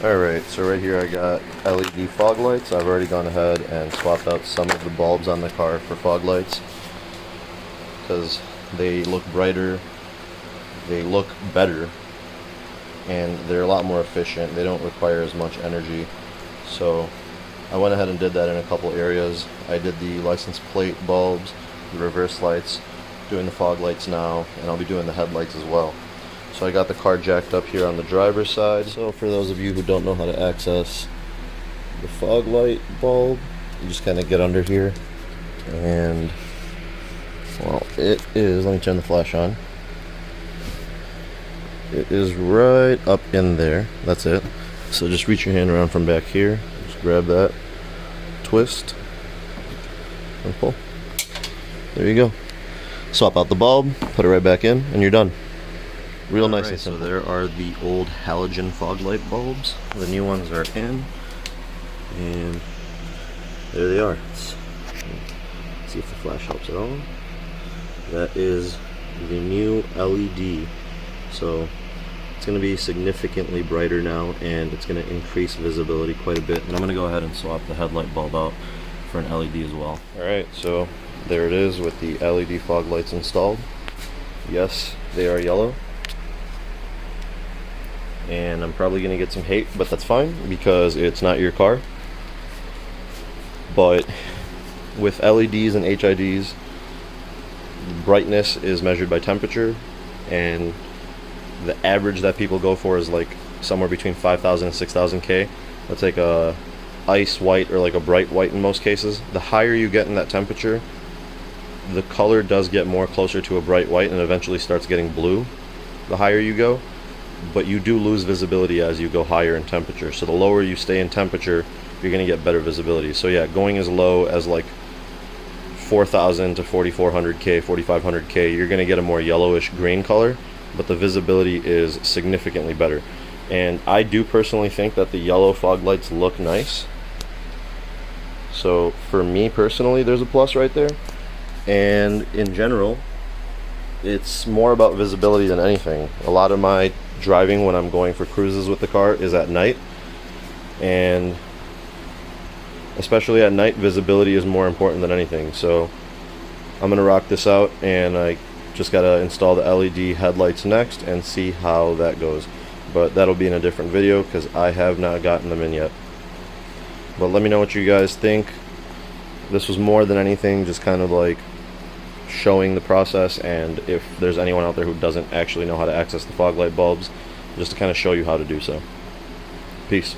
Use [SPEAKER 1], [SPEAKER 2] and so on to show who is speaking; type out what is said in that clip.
[SPEAKER 1] Alright, so right here I got LED fog lights. I've already gone ahead and swapped out some of the bulbs on the car for fog lights because they look brighter, they look better, and they're a lot more efficient. They don't require as much energy. So I went ahead and did that in a couple areas. I did the license plate bulbs, the reverse lights, doing the fog lights now, and I'll be doing the headlights as well. So I got the car jacked up here on the driver's side. So for those of you who don't know how to access the fog light bulb, you just kind of get under here and, well, it is, let me turn the flash on. It is right up in there. That's it. So just reach your hand around from back here, just grab that, twist, and pull. There you go. Swap out the bulb, put it right back in, and you're done. Real nice and simple. So there are the old halogen fog light bulbs. The new ones are in, and there they are. Let's see if the flash helps at all. That is the new LED. So it's going to be significantly brighter now, and it's going to increase visibility quite a bit. And I'm going to go ahead and swap the headlight bulb out for an LED as well. Alright, so there it is with the LED fog lights installed. Yes, they are yellow. And I'm probably going to get some hate, but that's fine because it's not your car. But with LEDs and HIDs, brightness is measured by temperature, and the average that people go for is like somewhere between 5,000 and 6,000 K. That's like a ice white or like a bright white in most cases. The higher you get in that temperature, the color does get more closer to a bright white and eventually starts getting blue the higher you go. But you do lose visibility as you go higher in temperature. So the lower you stay in temperature, you're going to get better visibility. So yeah, going as low as like 4,000 to 4,400K, 4,500K, you're going to get a more yellowish green color, but the visibility is significantly better. And I do personally think that the yellow fog lights look nice. So for me personally, there's a plus right there. And in general, it's more about visibility than anything. A lot of my driving when I'm going for cruises with the car is at night, and especially at night, visibility is more important than anything. So I'm gonna rock this out, and I just gotta install the LED headlights next and see how that goes. But that'll be in a different video because I have not gotten them in yet. But let me know what you guys think. This was more than anything just kind of like showing the process, and if there's anyone out there who doesn't actually know how to access the fog light bulbs, just to kind of show you how to do so. Peace.